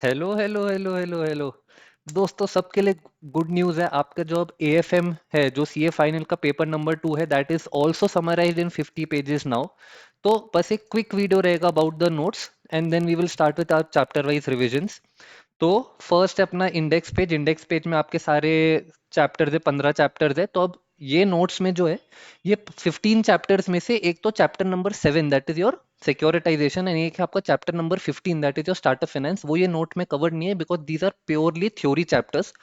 Hello hello hello hello hello. दोस्तों, सबके लिए गुड न्यूज़ है। आपका जो अब एएफएम है, जो सीए फाइनल का पेपर नंबर 2 है, that is also summarised in 50 pages now. तो बस एक क्विक वीडियो रहेगा about the notes and then we will start with our chapter wise revisions. तो फर्स्ट है अपना इंडेक्स पेज में आपके सारे चैप्टर्स है, 15 चैप्टर्स है। तो अब ये नोट्स में जो है, ये 15 चैप्टर्स में से एक तो chapter number 7 that is your securitisation and एक है आपका chapter number 15 that is your startup finance. वो ये नोट में कवर नहीं है because these are purely theory chapters.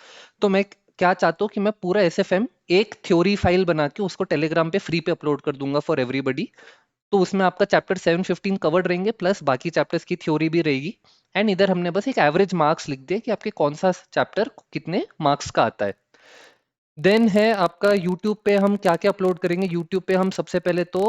तो मैं क्या चाहता हूँ कि मैं पूरा एसएफएम एक थ्योरी फाइल बना के उसको टेलीग्राम पे फ्री पे अपलोड कर दूंगा फॉर एवरीबडी। तो उसमें आपका चैप्टर 7 15 कवर्ड रहेंगे, प्लस बाकी चैप्टर्स की थ्योरी भी रहेगी। एंड इधर हमने बस एक एवरेज मार्क्स लिख दिए कि आपके कौन सा चैप्टर कितने मार्क्स का आता है। देन है आपका यूट्यूब पे हम क्या क्या अपलोड करेंगे। यूट्यूब पे हम सबसे पहले तो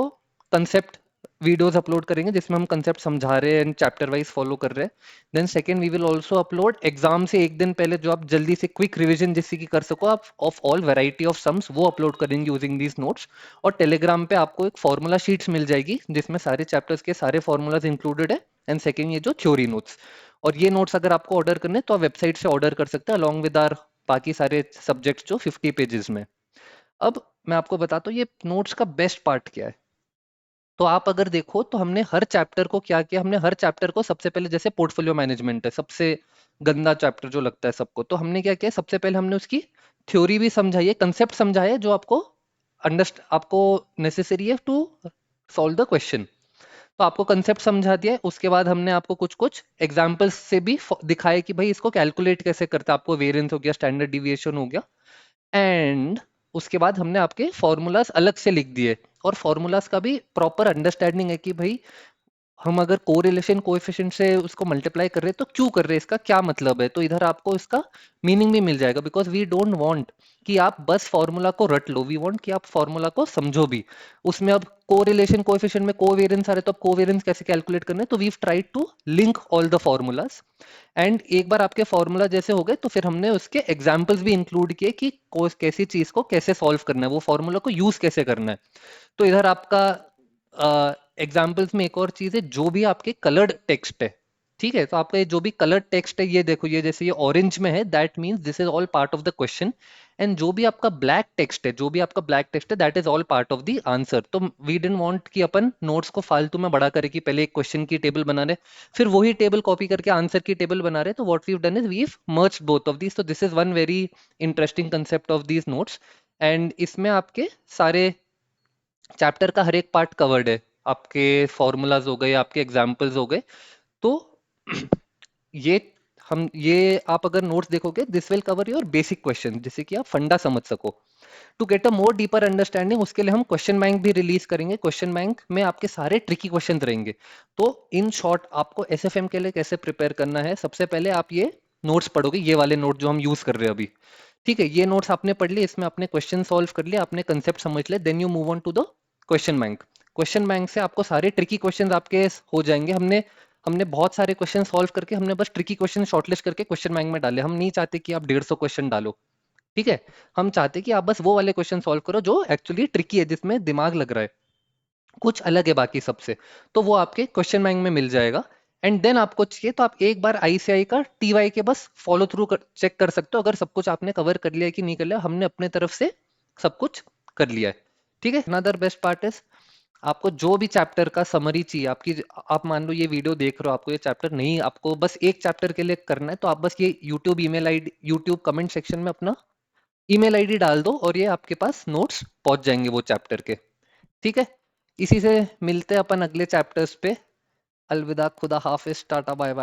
कंसेप्ट वीडियोस अपलोड करेंगे जिसमें हम कंसेप्ट समझा रहे हैं एंड चैप्टर वाइज फॉलो कर रहे हैं। Then second we will also upload exam से एक दिन पहले जो आप जल्दी से क्विक रिवीजन जिससे कि कर सको आप of all variety of sums, वो अपलोड करेंगे यूजिंग दीज नोट्स। और टेलीग्राम पे आपको एक फॉर्मूला शीट्स मिल जाएगी जिसमें सारे चैप्टर्स के सारे फॉर्मूलाज इंक्लूडेड है। एंड सेकंड ये जो थ्योरी नोट्स। और ये नोट्स अगर आपको ऑर्डर करने हैं तो आप वेबसाइट से ऑर्डर कर सकते हैं अलॉन्ग विद आर बाकी सारे सब्जेक्ट्स जो 50 पेजेस में। अब मैं आपको बताता हूँ ये नोट्स का बेस्ट पार्ट क्या है। तो आप अगर देखो तो हमने हर चैप्टर को क्या किया, हमने हर चैप्टर को सबसे पहले, जैसे पोर्टफोलियो मैनेजमेंट है सबसे गंदा चैप्टर जो लगता है सबको, तो हमने क्या किया, सबसे पहले हमने उसकी थ्योरी भी समझाई है, कंसेप्ट समझाए जो आपको आपको नेसेसरी है टू सॉल्व द क्वेश्चन। तो आपको कंसेप्ट समझा दिया है। उसके बाद हमने आपको कुछ कुछ एग्जाम्पल्स से भी दिखाया कि भाई इसको कैलकुलेट कैसे करते हैं। आपको वेरिएंस हो गया, स्टैंडर्ड डिविएशन हो गया। एंड उसके बाद हमने आपके फॉर्मूलाज अलग से लिख दिए। और फॉर्मूलाज का भी प्रॉपर अंडरस्टैंडिंग है कि भाई हम अगर कोरिलेशन कोएफिशिएंट से उसको मल्टीप्लाई कर रहे हैं तो क्यों कर रहे हैं, इसका क्या मतलब है। तो इधर आपको इसका मीनिंग भी मिल जाएगा बिकॉज वी डोंट वांट कि आप बस फॉर्मूला को रट लो, वी वांट कि आप फॉर्मूला को समझो भी। उसमें अब कोरिलेशन कोएफिशिएंट में कोवेरिएंस आ रहे तो अब कोवेरिएंस कैसे कैलकुलेट करना है, तो we tried to link all the formulas. And एक बार आपके फॉर्मूला जैसे हो गए तो फिर हमने उसके एग्जाम्पल्स भी इंक्लूड किए कि कैसी चीज को कैसे सॉल्व करना है, वो फॉर्मूला को यूज कैसे करना है। तो इधर आपका एग्जाम्पल्स में एक और चीज है, जो भी आपके कलर्ड टेक्स्ट है, ठीक है, तो आपका ये जो भी कलर्ड टेक्स्ट है, ये देखो, ये जैसे ये ऑरेंज में है that means this is all part of the question. And जो भी आपका ब्लैक टेक्स्ट है, जो भी आपका ब्लैक टेक्स्ट है, that is all part of the answer. तो वी डिडंट वांट कि अपन नोट्स को फालतू में बड़ा करे कि पहले एक क्वेश्चन की टेबल बना रहे फिर वही टेबल कॉपी करके आंसर की टेबल बना रहे। तो what we have done is we have merged both of these. तो this is one very interesting concept of these notes. And इसमें आपके सारे चैप्टर का हर एक पार्ट कवर्ड है, आपके फॉर्मूलाज हो गए, आपके एग्जाम्पल्स हो गए। तो ये ये आप अगर नोट्स देखोगे this will cover your basic question जिससे कि आप फंडा समझ सको। To get a more deeper understanding उसके लिए हम क्वेश्चन बैंक भी रिलीज करेंगे। क्वेश्चन बैंक में आपके सारे ट्रिकी क्वेश्चन रहेंगे। तो इन शॉर्ट आपको एसएफएम के लिए कैसे प्रिपेयर करना है, सबसे पहले आप ये नोट्स पढ़ोगे, ये वाले नोट जो हम यूज कर रहे हैं अभी, ठीक है, ये नोट्स आपने पढ़ लिए, इसमें आपने क्वेश्चन सॉल्व कर लिया, आपने कंसेप्ट समझ लिया, then you move on to the question bank. Question bank से आपको सारे ट्रिकी क्वेश्चंस आपके हो जाएंगे। हमने हमने बहुत सारे क्वेश्चन सॉल्व करके हमने बस ट्रिकी क्वेश्चन शॉर्टलिस्ट करके क्वेश्चन बैंक में डाले। हम नहीं चाहते कि आप 150 क्वेश्चन डालो, ठीक है। हम चाहते कि आप बस वो वाले क्वेश्चन सॉल्व करो जो एक्चुअली ट्रिकी है, जिसमें दिमाग लग रहा है, कुछ अलग है बाकी सबसे। तो वो आपके क्वेश्चन बैंक में मिल जाएगा। एंड देन आपको चाहिए तो आप एक बार आईसीआई का टीवाई के बस फॉलो थ्रू चेक कर सकते हो, अगर सब कुछ आपने कवर कर लिया है कि नहीं कर लिया। हमने अपने तरफ से सब कुछ कर लिया है, ठीक है। अनदर बेस्ट पार्ट इज आपको जो भी चैप्टर का समरी चाहिए आपकी, आप मान लो ये वीडियो देख रहे हो, आपको ये चैप्टर नहीं, आपको बस एक चैप्टर के लिए करना है, तो आप बस ये YouTube email ID, YouTube comment section में अपना ईमेल आईडी डाल दो और ये आपके पास नोट्स पहुंच जाएंगे वो चैप्टर के, ठीक है। इसी से मिलते हैं अपन अगले चैप्टर्स पे। अलविदा, खुदा हाफिज, टाटा, बाय बाय।